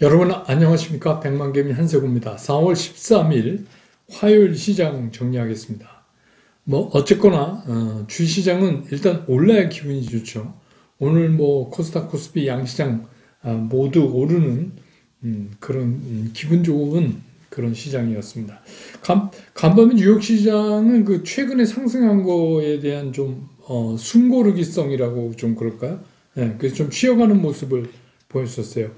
여러분 안녕하십니까? 백만개미 한세구입니다. 4월 13일 화요일 시장 정리하겠습니다. 어쨌거나 주시장은 일단 올라야 기분이 좋죠. 오늘 코스닥 코스피 양시장 모두 오르는 그런 기분 좋은 그런 시장이었습니다. 간밤에 뉴욕 시장은 그 최근에 상승한 거에 대한 좀 숨고르기성이라고 좀 그럴까요? 네, 그래서 좀 쉬어가는 모습을 보였었어요.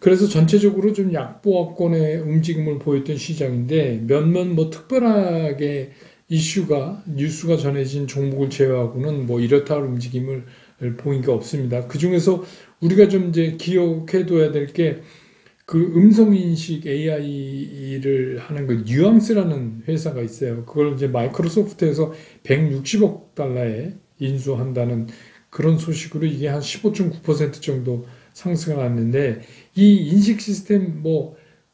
그래서 전체적으로 좀 약보합권의 움직임을 보였던 시장인데 몇몇 특별하게 뉴스가 전해진 종목을 제외하고는 이렇다 할 움직임을 보인 게 없습니다. 그 중에서 우리가 좀 이제 기억해둬야 될 게 그 음성인식 AI를 하는 그 뉘앙스라는 회사가 있어요. 그걸 이제 마이크로소프트에서 160억 달러에 인수한다는 그런 소식으로 이게 한 15.9% 정도 상승을 했는데, 이 인식 시스템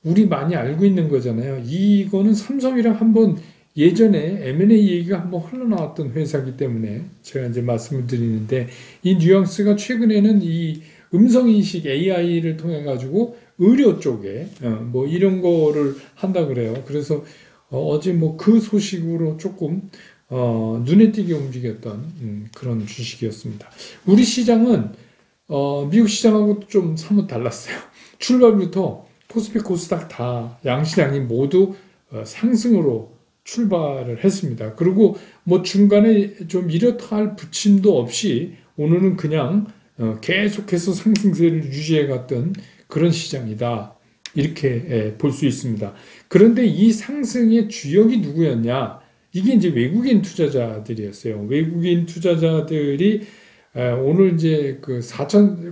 우리 많이 알고 있는 거잖아요. 이거는 삼성이랑 한번 예전에 M&A 얘기가 한번 흘러나왔던 회사이기 때문에 제가 이제 말씀을 드리는데, 이 뉘앙스가 최근에는 이 음성인식 AI를 통해 가지고 의료 쪽에 이런 거를 한다 그래요. 그래서 어제 그 소식으로 조금 눈에 띄게 움직였던 그런 주식이었습니다. 우리 시장은 미국 시장하고 좀 사뭇 달랐어요. 출발부터 코스피 코스닥 다 양시장이 모두 상승으로 출발을 했습니다. 그리고 중간에 좀 이렇다 할 부침도 없이 오늘은 그냥 계속해서 상승세를 유지해 갔던 그런 시장이다, 이렇게 볼 수 있습니다. 그런데 이 상승의 주역이 누구였냐? 이게 이제 외국인 투자자들이었어요. 외국인 투자자들이 오늘 이제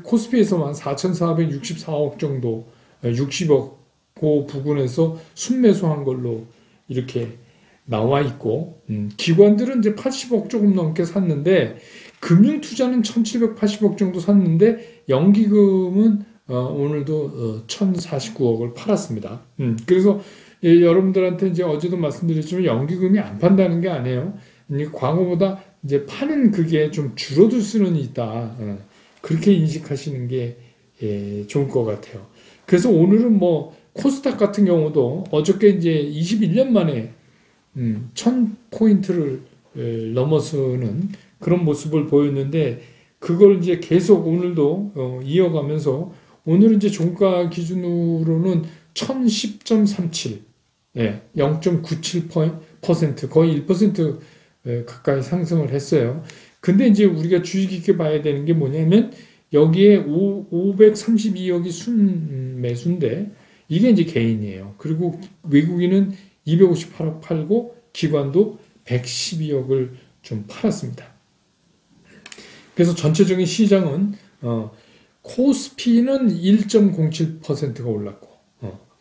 코스피에서만 4,464억 정도, 60억 그 부근에서 순매수한 걸로 이렇게 나와 있고, 기관들은 이제 80억 조금 넘게 샀는데, 금융 투자는 1,780억 정도 샀는데, 연기금은 오늘도 1,049억을 팔았습니다. 그래서 여러분들한테 이제 어제도 말씀드렸지만 연기금이 안 판다는 게 아니에요. 과거보다 이제 파는 그게 좀 줄어들 수는 있다. 그렇게 인식하시는 게 좋을 것 같아요. 그래서 오늘은 코스닥 같은 경우도 어저께 이제 21년 만에 1,000포인트를 넘어서는 그런 모습을 보였는데, 그걸 이제 계속 오늘도 이어가면서 오늘은 이제 종가 기준으로는 1010.37, 0.97% 거의 1% 가까이 상승을 했어요. 근데 이제 우리가 주의 깊게 봐야 되는 게 뭐냐면, 여기에 532억이 순매수인데 이게 이제 개인이에요. 그리고 외국인은 258억 팔고 기관도 112억을 좀 팔았습니다. 그래서 전체적인 시장은 코스피는 1.07%가 올랐고,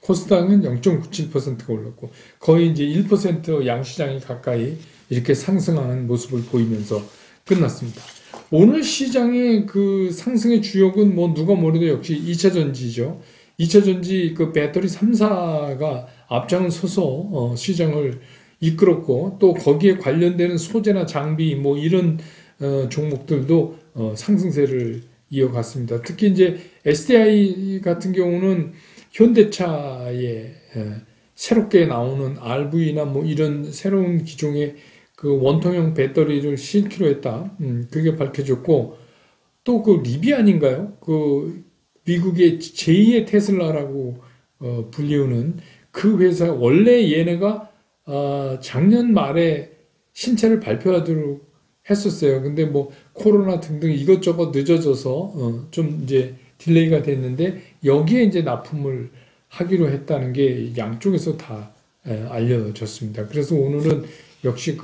코스닥은 0.97%가 올랐고, 거의 이제 1% 양시장이 가까이 이렇게 상승하는 모습을 보이면서 끝났습니다. 오늘 시장의 그 상승의 주역은 누가 뭐래도 역시 2차전지죠. 2차전지 그 배터리 3사가 앞장을 서서 시장을 이끌었고, 또 거기에 관련되는 소재나 장비 이런 종목들도 상승세를 이어갔습니다. 특히 이제 SDI 같은 경우는 현대차에 새롭게 나오는 RV나 이런 새로운 기종의 그 원통형 배터리를 실기로 했다. 그게 밝혀졌고, 또 그 리비안인가요? 그 미국의 제2의 테슬라라고 불리우는 그 회사, 원래 얘네가 작년 말에 신차를 발표하도록 했었어요. 근데 코로나 등등 이것저것 늦어져서 좀 이제 딜레이가 됐는데, 여기에 이제 납품을 하기로 했다는 게 양쪽에서 다 알려졌습니다. 그래서 오늘은 역시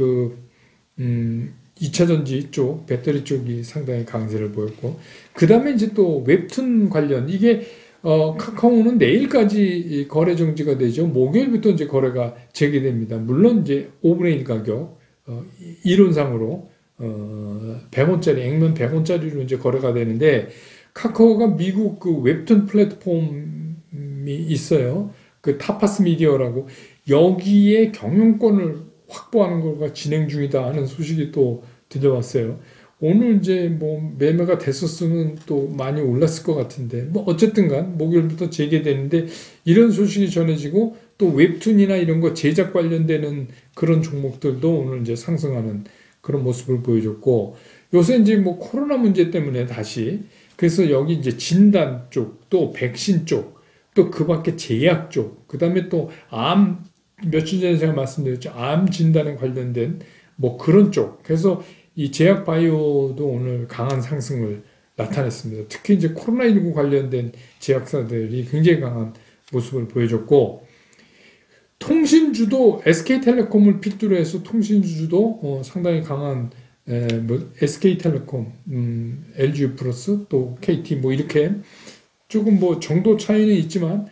2차전지 쪽, 배터리 쪽이 상당히 강세를 보였고, 그 다음에 이제 또 웹툰 관련, 이게 카카오는 내일까지 거래 정지가 되죠. 목요일부터 이제 거래가 재개됩니다. 물론 이제 5분의 1 가격, 이론상으로 100원짜리, 액면 100원짜리로 이제 거래가 되는데, 카카오가 미국 그 웹툰 플랫폼이 있어요. 그 타파스 미디어라고, 여기에 경영권을 확보하는 거가 진행 중이다 하는 소식이 또 들려왔어요. 오늘 이제 뭐 매매가 됐었으면 또 많이 올랐을 것 같은데 뭐 어쨌든 간 목요일부터 재개되는데 이런 소식이 전해지고 또 웹툰이나 이런 거 제작 관련되는 그런 종목들도 오늘 이제 상승하는 그런 모습을 보여줬고 요새 이제 뭐 코로나 문제 때문에 다시 그래서 여기 이제 진단 쪽 또 백신 쪽 또 그 밖에 제약 쪽 그다음에 또 암 며칠 전에 제가 말씀드렸죠. 암 진단에 관련된 뭐 그런 쪽 그래서 이 제약 바이오도 오늘 강한 상승을 나타냈습니다. 특히 이제 코로나19 관련된 제약사들이 굉장히 강한 모습을 보여줬고, 통신주도 SK텔레콤을 필두로 해서 통신주도 상당히 강한 SK텔레콤, LG 플러스 또 KT 뭐 이렇게 조금 뭐 정도 차이는 있지만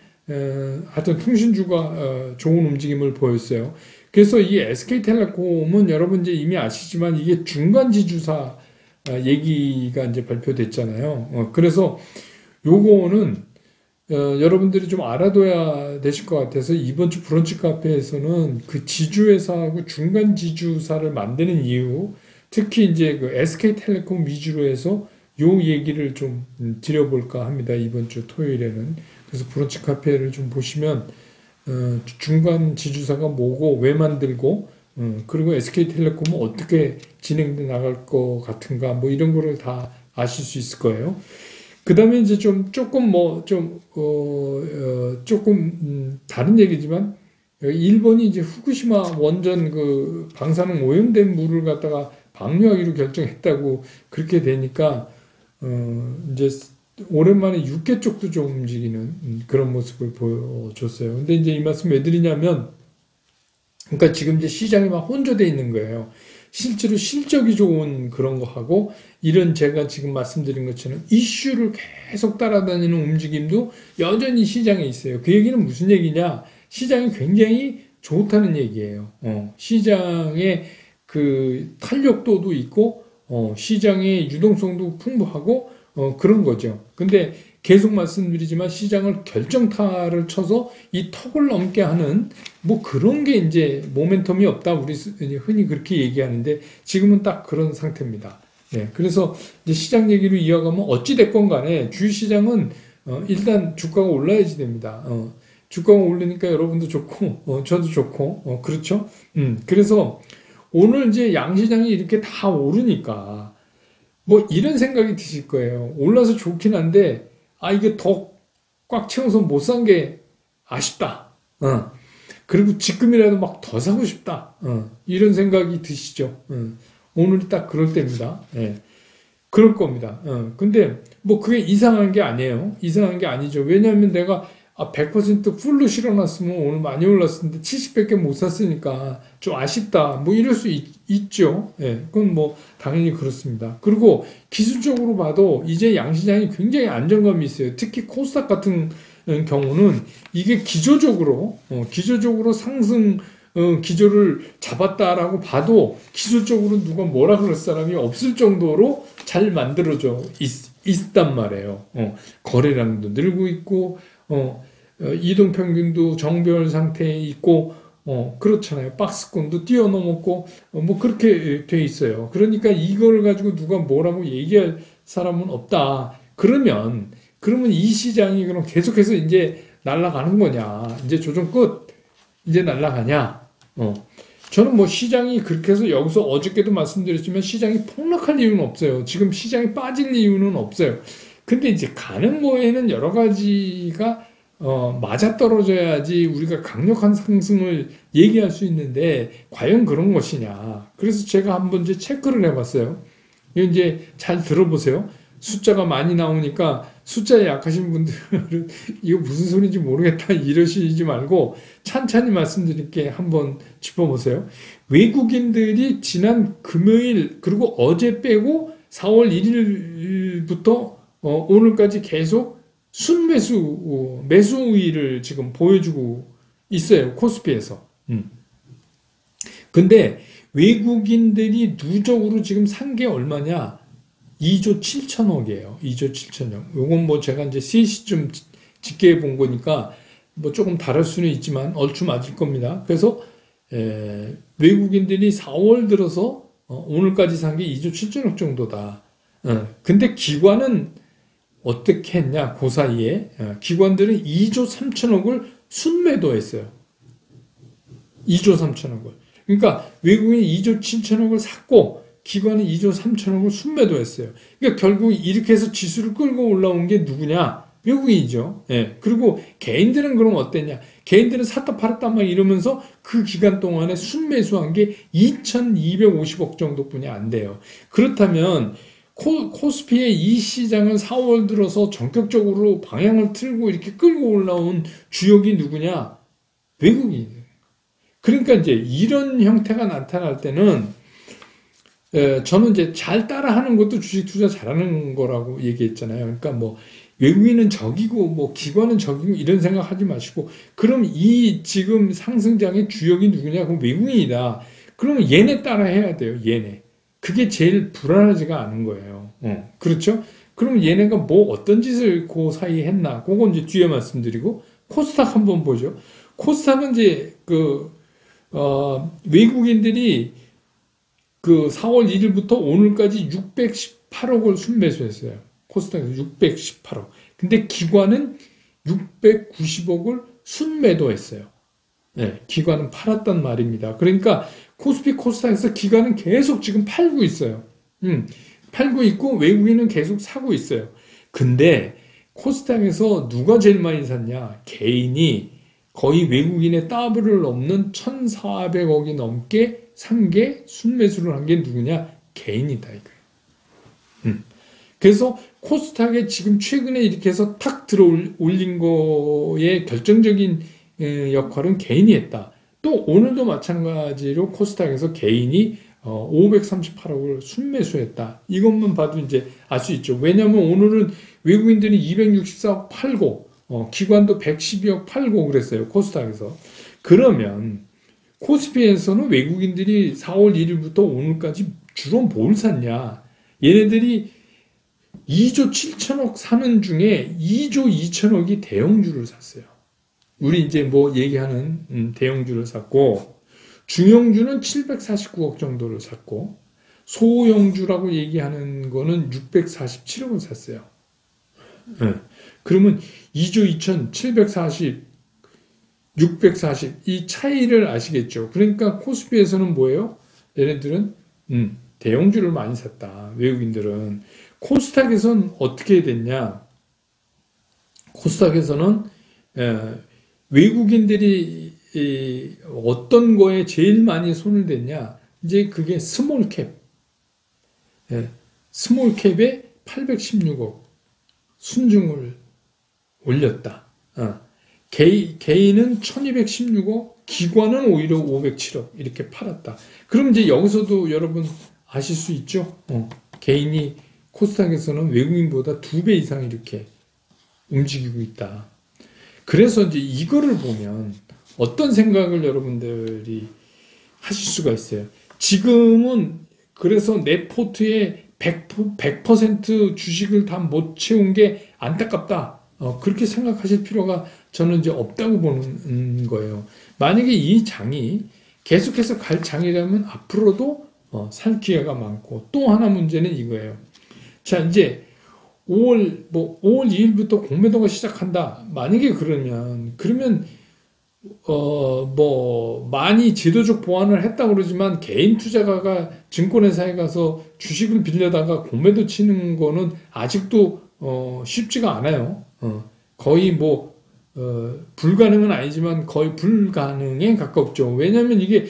하여튼 통신주가 좋은 움직임을 보였어요. 그래서 이 SK텔레콤은 여러분 이제 이미 아시지만 이게 중간지주사 얘기가 이제 발표됐잖아요. 그래서 요거는 여러분들이 좀 알아둬야 되실 것 같아서 이번 주 브런치 카페에서는 그 지주회사하고 중간지주사를 만드는 이유, 특히 이제 그 SK텔레콤 위주로 해서 요 얘기를 좀 드려볼까 합니다. 이번 주 토요일에는. 그래서 브런치 카페를 좀 보시면 중간 지주사가 뭐고 왜 만들고 그리고 SK텔레콤은 어떻게 진행돼 나갈 것 같은가 뭐 이런 거를 다 아실 수 있을 거예요. 그 다음에 이제 조금 다른 얘기지만 일본이 이제 후쿠시마 원전 그 방사능 오염된 물을 갖다가 방류하기로 결정했다고 그렇게 되니까 이제 오랜만에 육계 쪽도 좀 움직이는 그런 모습을 보여줬어요. 근데 이제 이 말씀 왜 드리냐면, 그러니까 지금 이제 시장이 막 혼조돼 있는 거예요. 실제로 실적이 좋은 그런 거 하고, 이런 제가 지금 말씀드린 것처럼 이슈를 계속 따라다니는 움직임도 여전히 시장에 있어요. 그 얘기는 무슨 얘기냐? 시장이 굉장히 좋다는 얘기예요. 시장의 그 탄력도도 있고, 시장의 유동성도 풍부하고, 그런 거죠. 근데 계속 말씀드리지만 시장을 결정타를 쳐서 이 턱을 넘게 하는 뭐 그런 게 이제 모멘텀이 없다. 우리 흔히 그렇게 얘기하는데 지금은 딱 그런 상태입니다. 네. 그래서 이제 시장 얘기를 이어가면 어찌됐건 간에 주식시장은 일단 주가가 올라야지 됩니다. 주가가 오르니까 여러분도 좋고, 저도 좋고, 그렇죠? 그래서 오늘 이제 양시장이 이렇게 다 오르니까 뭐 이런 생각이 드실 거예요. 올라서 좋긴 한데 이게 더 꽉 채워서 못 산 게 아쉽다. 그리고 지금이라도 막 더 사고 싶다. 이런 생각이 드시죠. 오늘이 딱 그럴 때입니다. 예. 그럴 겁니다. 근데 뭐 그게 이상한 게 아니에요. 이상한 게 아니죠. 왜냐하면 내가 100% 풀로 실어놨으면 오늘 많이 올랐었는데 70밖에 못 샀으니까 좀 아쉽다. 뭐 이럴 수 있죠. 예, 그건 뭐 당연히 그렇습니다. 그리고 기술적으로 봐도 이제 양시장이 굉장히 안정감이 있어요. 특히 코스닥 같은 경우는 이게 기조적으로 상승 기조를 잡았다라고 봐도 기술적으로 누가 뭐라 그럴 사람이 없을 정도로 잘 만들어져 있단 말이에요. 거래량도 늘고 있고 이동평균도 정배열 상태에 있고, 그렇잖아요. 박스권도 뛰어넘었고, 뭐 그렇게 돼 있어요. 그러니까 이걸 가지고 누가 뭐라고 얘기할 사람은 없다. 그러면 이 시장이 그럼 계속해서 이제 날아가는 거냐? 이제 조정 끝? 이제 날아가냐? 저는 뭐 시장이 그렇게 해서 여기서 어저께도 말씀드렸지만 시장이 폭락할 이유는 없어요. 지금 시장이 빠질 이유는 없어요. 근데 이제 가는 거에는 여러 가지가 맞아떨어져야지 우리가 강력한 상승을 얘기할 수 있는데 과연 그런 것이냐. 그래서 제가 한번 이제 체크를 해봤어요. 이거 이제 잘 들어보세요. 숫자가 많이 나오니까 숫자에 약하신 분들은 이거 무슨 소리인지 모르겠다 이러시지 말고 찬찬히 말씀드릴게 한번 짚어보세요. 외국인들이 지난 금요일 그리고 어제 빼고 4월 1일부터 오늘까지 계속 순매수, 매수 우위를 지금 보여주고 있어요. 코스피에서. 근데 외국인들이 누적으로 지금 산 게 얼마냐? 2조 7천억이에요. 2조 7천억. 요건 뭐 제가 이제 3시쯤 집계해 본 거니까 뭐 조금 다를 수는 있지만 얼추 맞을 겁니다. 그래서 외국인들이 4월 들어서 오늘까지 산 게 2조 7천억 정도다. 근데 기관은 어떻게 했냐, 그 사이에. 기관들은 2조 3천억을 순매도했어요. 2조 3천억을. 그러니까 외국인이 2조 7천억을 샀고, 기관은 2조 3천억을 순매도했어요. 그러니까 결국 이렇게 해서 지수를 끌고 올라온 게 누구냐? 외국인이죠. 예. 그리고 개인들은 그럼 어땠냐? 개인들은 샀다 팔았다 막 이러면서 그 기간 동안에 순매수한 게 2,250억 정도뿐이 안 돼요. 그렇다면 코스피의 이 시장을 4월 들어서 전격적으로 방향을 틀고 이렇게 끌고 올라온 주역이 누구냐? 외국인이에요. 그러니까 이제 이런 형태가 나타날 때는 저는 이제 잘 따라하는 것도 주식 투자 잘하는 거라고 얘기했잖아요. 그러니까 뭐 외국인은 적이고 뭐 기관은 적이고 이런 생각하지 마시고, 그럼 이 지금 상승장의 주역이 누구냐? 그럼 외국인이다. 그러면 얘네 따라 해야 돼요. 얘네. 그게 제일 불안하지가 않은 거예요. 그렇죠? 그럼 얘네가 뭐 어떤 짓을 그 사이에 했나? 그건 이제 뒤에 말씀드리고, 코스닥 한번 보죠. 코스닥은 이제 외국인들이 4월 1일부터 오늘까지 618억을 순매수했어요. 코스닥에서 618억. 근데 기관은 690억을 순매도했어요. 네, 기관은 팔았단 말입니다. 그러니까 코스닥에서 기관은 계속 지금 팔고 있어요. 팔고 있고 외국인은 계속 사고 있어요. 근데 코스닥에서 누가 제일 많이 샀냐? 개인이 거의 외국인의 더블을 넘는 1,400억이 넘게 산 게, 순매수를 한 게 누구냐? 개인이다 이거예요. 그래서 코스닥에 지금 최근에 이렇게 해서 탁 들어 올린 거에 결정적인 역할은 개인이 했다. 또 오늘도 마찬가지로 코스닥에서 개인이 538억을 순매수했다. 이것만 봐도 이제 알 수 있죠. 왜냐하면 오늘은 외국인들이 264억 팔고 기관도 112억 팔고 그랬어요. 코스닥에서. 그러면 코스피에서는 외국인들이 4월 1일부터 오늘까지 주로 뭘 샀냐? 얘네들이 2조 7천억 사는 중에 2조 2천억이 대형주를 샀어요. 우리 이제 뭐 얘기하는 대형주를 샀고, 중형주는 749억 정도를 샀고, 소형주라고 얘기하는 거는 647억을 샀어요. 그러면 2조 2천, 740, 640, 이 차이를 아시겠죠? 그러니까 코스피에서는 뭐예요? 얘네들은 대형주를 많이 샀다. 외국인들은. 코스닥에서는 어떻게 됐냐? 코스닥에서는 외국인들이 어떤 거에 제일 많이 손을 댔냐? 이제 그게 스몰캡. 스몰캡에 816억 순중을 올렸다. 개인은 1216억, 기관은 오히려 507억 이렇게 팔았다. 그럼 이제 여기서도 여러분 아실 수 있죠? 개인이 코스닥에서는 외국인보다 2배 이상 이렇게 움직이고 있다. 그래서 이제 이거를 보면 어떤 생각을 여러분들이 하실 수가 있어요. 지금은 그래서 내 포트에 100% 주식을 다 못 채운 게 안타깝다. 그렇게 생각하실 필요가 저는 이제 없다고 보는 거예요. 만약에 이 장이 계속해서 갈 장이라면 앞으로도 살 기회가 많고, 또 하나 문제는 이거예요. 자, 이제 5월 2일부터 공매도가 시작한다. 만약에 그러면 많이 제도적 보완을 했다고 그러지만 개인 투자가가 증권회사에 가서 주식을 빌려다가 공매도 치는 거는 아직도 쉽지가 않아요. 거의 불가능은 아니지만 거의 불가능에 가깝죠. 왜냐하면 이게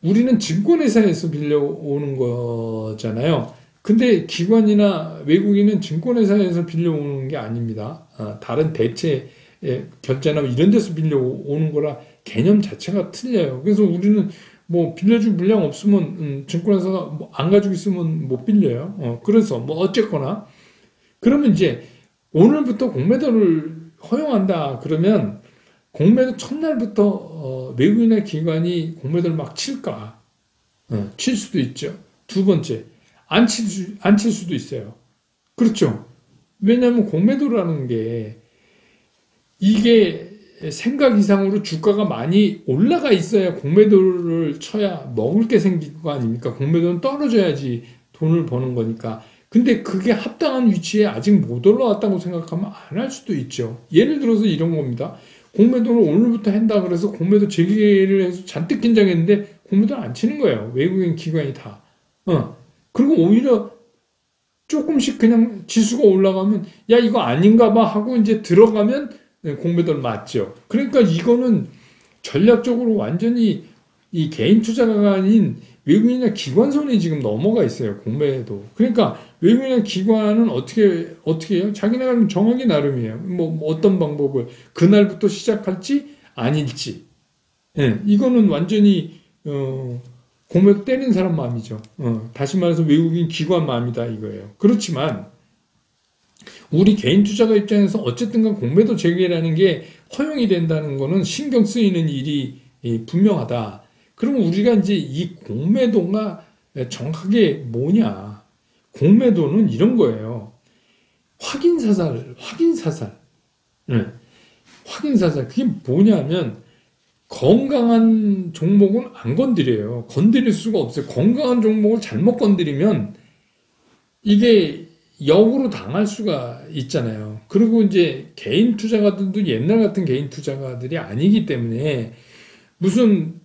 우리는 증권회사에서 빌려오는 거잖아요. 근데 기관이나 외국인은 증권회사에서 빌려오는 게 아닙니다. 다른 대체 결제나 이런 데서 빌려오는 거라 개념 자체가 틀려요. 그래서 우리는 빌려줄 물량 없으면 증권회사가 안 가지고 있으면 못 빌려요. 그래서 어쨌거나 그러면 이제 오늘부터 공매도를 허용한다 그러면 공매도 첫날부터 외국인의 기관이 공매도를 막 칠까? 칠 수도 있죠. 두 번째, 안 칠 수도 있어요. 그렇죠? 왜냐하면 공매도라는 게 이게 생각 이상으로 주가가 많이 올라가 있어야 공매도를 쳐야 먹을 게 생길 거 아닙니까? 공매도는 떨어져야지 돈을 버는 거니까. 근데 그게 합당한 위치에 아직 못 올라왔다고 생각하면 안 할 수도 있죠. 예를 들어서 이런 겁니다. 공매도를 오늘부터 한다 그래서 공매도 재개를 해서 잔뜩 긴장했는데 공매도를 안 치는 거예요. 외국인 기관이 다. 그리고 오히려 조금씩 그냥 지수가 올라가면 야 이거 아닌가 봐 하고 이제 들어가면 공매도를 맞죠. 그러니까 이거는 전략적으로 완전히 이 개인 투자가 아닌 외국인이나 기관 손에 지금 넘어가 있어요. 공매도. 그러니까 외국인이나 기관은 어떻게 해요? 자기네가 정하기 나름이에요. 뭐 어떤 방법을 그날부터 시작할지 아닐지. 이거는 완전히 공매도 때리는 사람 마음이죠. 다시 말해서 외국인 기관 마음이다 이거예요. 그렇지만 우리 개인 투자가 입장에서 어쨌든 간 공매도 재개라는 게 허용이 된다는 거는 신경 쓰이는 일이 분명하다. 그럼 우리가 이제 이 공매도가 정확하게 뭐냐. 공매도는 이런 거예요. 확인사살. 확인사살. 그게 뭐냐면 건강한 종목은 안 건드려요. 건드릴 수가 없어요. 건강한 종목을 잘못 건드리면 이게 역으로 당할 수가 있잖아요. 그리고 이제 개인 투자가들도 옛날 같은 개인 투자가들이 아니기 때문에 무슨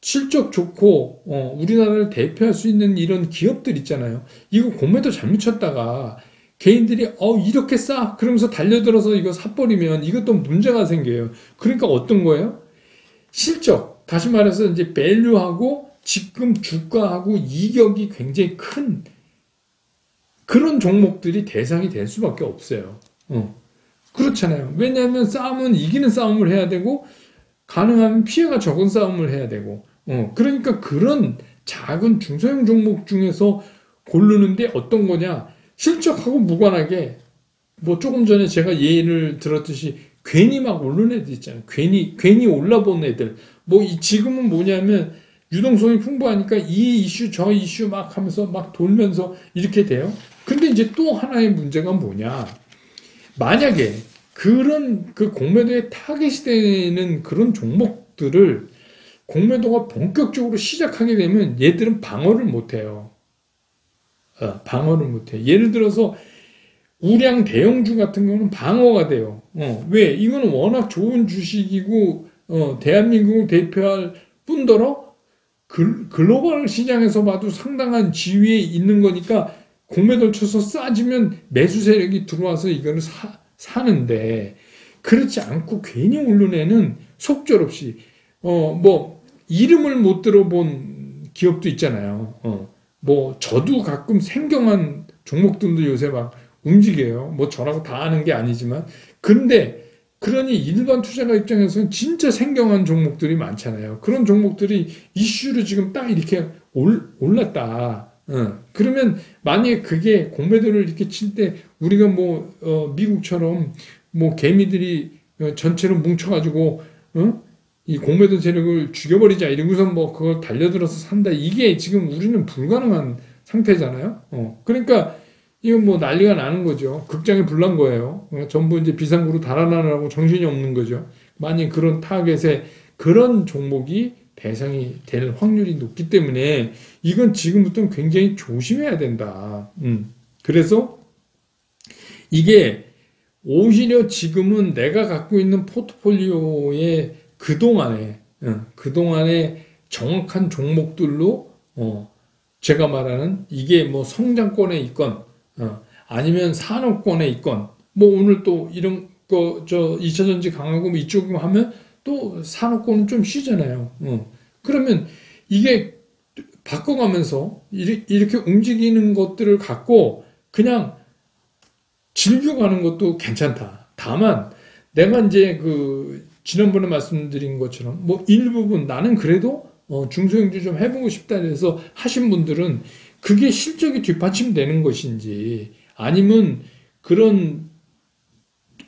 실적 좋고 우리나라를 대표할 수 있는 이런 기업들 있잖아요. 이거 공매도 잘못 쳤다가 개인들이 이렇게 싸 그러면서 달려들어서 이거 사버리면 이것도 문제가 생겨요. 그러니까 어떤 거예요? 실적, 다시 말해서 이제 밸류하고 지금 주가하고 이격이 굉장히 큰 그런 종목들이 대상이 될 수밖에 없어요. 그렇잖아요. 왜냐하면 싸움은 이기는 싸움을 해야 되고 가능하면 피해가 적은 싸움을 해야 되고 그러니까 그런 작은 중소형 종목 중에서 고르는데 어떤 거냐 실적하고 무관하게 뭐 조금 전에 제가 예를 들었듯이 괜히 막 오른 애들 있잖아요. 괜히 올라본 애들. 뭐 지금은 뭐냐면 유동성이 풍부하니까 이 이슈 저 이슈 막 하면서 막 돌면서 이렇게 돼요. 근데 이제 또 하나의 문제가 뭐냐. 만약에 그런 그 공매도에 타겟이 되는 그런 종목들을 공매도가 본격적으로 시작하게 되면 얘들은 방어를 못해요. 방어를 못해. 예를 들어서 우량 대형주 같은 경우는 방어가 돼요. 왜? 이거는 워낙 좋은 주식이고 대한민국을 대표할 뿐더러 글로벌 시장에서 봐도 상당한 지위에 있는 거니까 공매도를 쳐서 싸지면 매수 세력이 들어와서 이거를 사는데 그렇지 않고 괜히 오른 애는 속절없이 뭐 이름을 못 들어본 기업도 있잖아요. 뭐 저도 가끔 생경한 종목들도 요새 막 움직여요. 뭐 저라고 다 아는 게 아니지만 근데 그러니 일반 투자가 입장에서는 진짜 생경한 종목들이 많잖아요. 그런 종목들이 이슈로 지금 딱 이렇게 올랐다. 그러면 만약에 그게 공매도를 이렇게 칠 때 우리가 뭐 미국처럼 뭐 개미들이 전체로 뭉쳐가지고 이 공매도 세력을 죽여버리자 이러고서 뭐 그걸 달려들어서 산다. 이게 지금 우리는 불가능한 상태잖아요. 그러니까 이건 뭐 난리가 나는 거죠. 극장에 불난 거예요. 전부 이제 비상구로 달아나느라고 정신이 없는 거죠. 만약 그런 타겟에 그런 종목이 대상이 될 확률이 높기 때문에 이건 지금부터는 굉장히 조심해야 된다. 그래서 이게 오히려 지금은 내가 갖고 있는 포트폴리오에 그동안에 정확한 종목들로 제가 말하는 이게 뭐 성장권에 있건 아니면 산업권에 있건 뭐 오늘 또 이런 거 2차전지 강하고 뭐 이쪽 하면 또 산업권은 좀 쉬잖아요. 그러면 이게 바꿔가면서 이렇게 움직이는 것들을 갖고 그냥 즐겨가는 것도 괜찮다. 다만 내가 이제 지난번에 말씀드린 것처럼 뭐 일부분 나는 그래도 중소형주 좀 해보고 싶다 해서 하신 분들은 그게 실적이 뒷받침되는 것인지 아니면 그런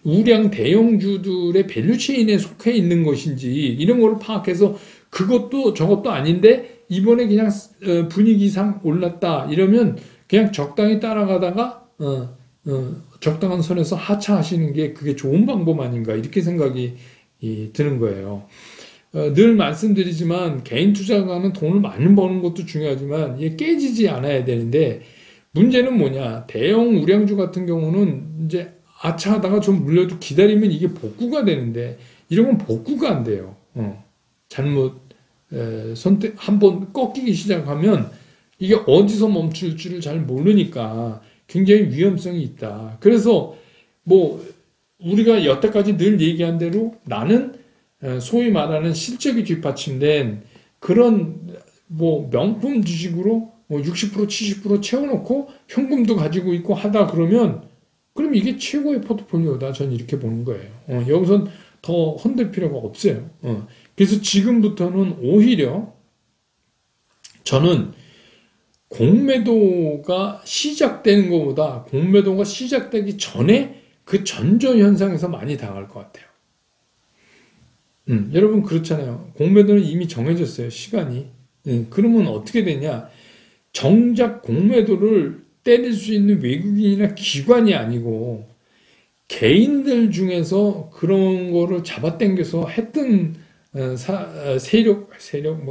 우량 대형주들의 밸류체인에 속해 있는 것인지 이런 거를 파악해서 그것도 저것도 아닌데 이번에 그냥 분위기상 올랐다 이러면 그냥 적당히 따라가다가 적당한 선에서 하차하시는 게 그게 좋은 방법 아닌가 이렇게 생각이 드는 거예요. 늘 말씀드리지만 개인 투자가는 돈을 많이 버는 것도 중요하지만 이게 깨지지 않아야 되는데 문제는 뭐냐? 대형 우량주 같은 경우는 이제 아차 하다가 좀 물려도 기다리면 이게 복구가 되는데 이런 건 복구가 안 돼요. 잘못 선택 한번 꺾이기 시작하면 이게 어디서 멈출 줄을 잘 모르니까 굉장히 위험성이 있다. 그래서 뭐 우리가 여태까지 늘 얘기한 대로 나는 소위 말하는 실적이 뒷받침된 그런 뭐 명품 주식으로 뭐 60% 70% 채워놓고 현금도 가지고 있고 하다 그러면 그럼 이게 최고의 포트폴리오다. 저는 이렇게 보는 거예요. 여기선 더 흔들 필요가 없어요. 그래서 지금부터는 오히려 저는 공매도가 시작되는 것보다 공매도가 시작되기 전에 그 전조 현상에서 많이 당할 것 같아요. 여러분 그렇잖아요. 공매도는 이미 정해졌어요. 시간이. 그러면 어떻게 되냐. 정작 공매도를 때릴 수 있는 외국인이나 기관이 아니고 개인들 중에서 그런 거를 잡아당겨서 했던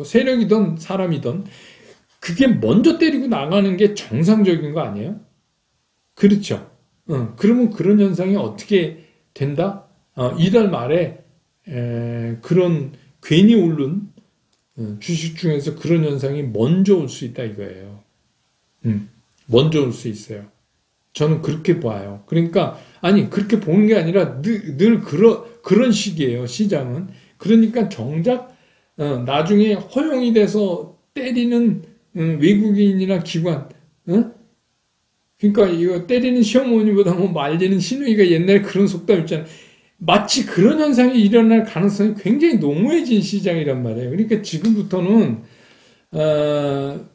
세력이든 사람이든 그게 먼저 때리고 나가는 게 정상적인 거 아니에요? 그렇죠. 그러면 그런 현상이 어떻게 된다? 이달 말에 그런 괜히 오른 주식 중에서 그런 현상이 먼저 올 수 있다 이거예요. 먼저 올 수 있어요. 저는 그렇게 봐요. 그러니까 아니 그렇게 보는 게 아니라 늘 그런 식이에요. 시장은. 그러니까 정작 나중에 허용이 돼서 때리는 외국인이나 기관, 그러니까 이거 때리는 시어머니보다 뭐 말리는 시누이가 옛날에 그런 속담 있잖아요. 마치 그런 현상이 일어날 가능성이 굉장히 농후해진 시장이란 말이에요. 그러니까 지금부터는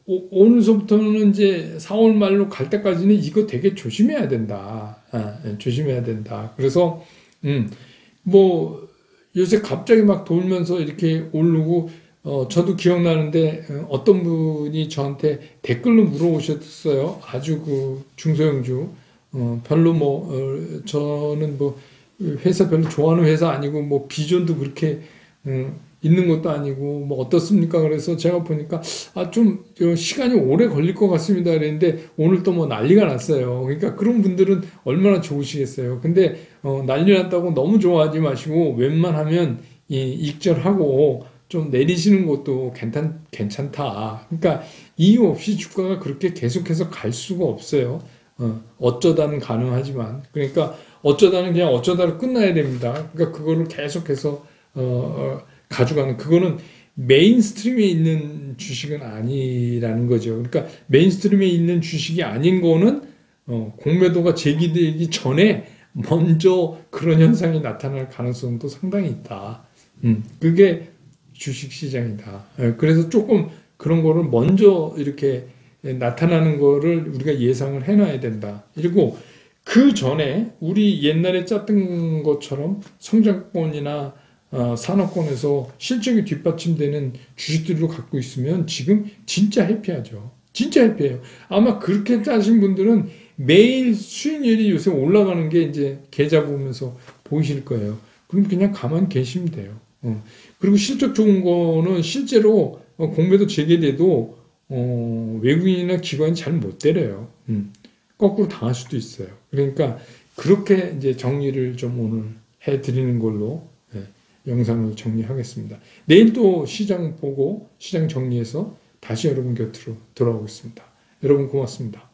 오늘서부터는 이제 4월 말로 갈 때까지는 이거 되게 조심해야 된다. 조심해야 된다. 그래서 뭐 요새 갑자기 막 돌면서 이렇게 오르고 저도 기억나는데 어떤 분이 저한테 댓글로 물어보셨어요. 아주 그 중소형주 별로 뭐 저는 뭐 회사 별로 좋아하는 회사 아니고 뭐 비전도 그렇게 있는 것도 아니고 뭐 어떻습니까? 그래서 제가 보니까 좀 시간이 오래 걸릴 것 같습니다. 그랬는데 오늘 또 뭐 난리가 났어요. 그러니까 그런 분들은 얼마나 좋으시겠어요. 근데 난리 났다고 너무 좋아하지 마시고 웬만하면 익절하고 좀 내리시는 것도 괜찮다. 그러니까 이유 없이 주가가 그렇게 계속해서 갈 수가 없어요. 어쩌다는 가능하지만 그러니까 어쩌다는 그냥 어쩌다로 끝나야 됩니다. 그러니까 그거를 계속해서 가져가는 그거는 메인스트림에 있는 주식은 아니라는 거죠. 그러니까 메인스트림에 있는 주식이 아닌 거는 공매도가 제기되기 전에 먼저 그런 현상이 나타날 가능성도 상당히 있다. 그게 주식시장이다. 그래서 조금 그런 거를 먼저 이렇게 나타나는 거를 우리가 예상을 해놔야 된다. 그리고 그 전에 우리 옛날에 짰던 것처럼 성장권이나 산업권에서 실적이 뒷받침되는 주식들로 갖고 있으면 지금 진짜 해피하죠. 진짜 해피해요. 아마 그렇게 짜신 분들은 매일 수익률이 요새 올라가는 게 이제 계좌 보면서 보이실 거예요. 그럼 그냥 가만히 계시면 돼요. 그리고 실적 좋은 거는 실제로 공매도 재개돼도 외국인이나 기관이 잘 못 때려요. 거꾸로 당할 수도 있어요. 그러니까 그렇게 이제 정리를 좀 오늘 해드리는 걸로 영상을 정리하겠습니다. 내일 또 시장 보고 시장 정리해서 다시 여러분 곁으로 돌아오겠습니다. 여러분 고맙습니다.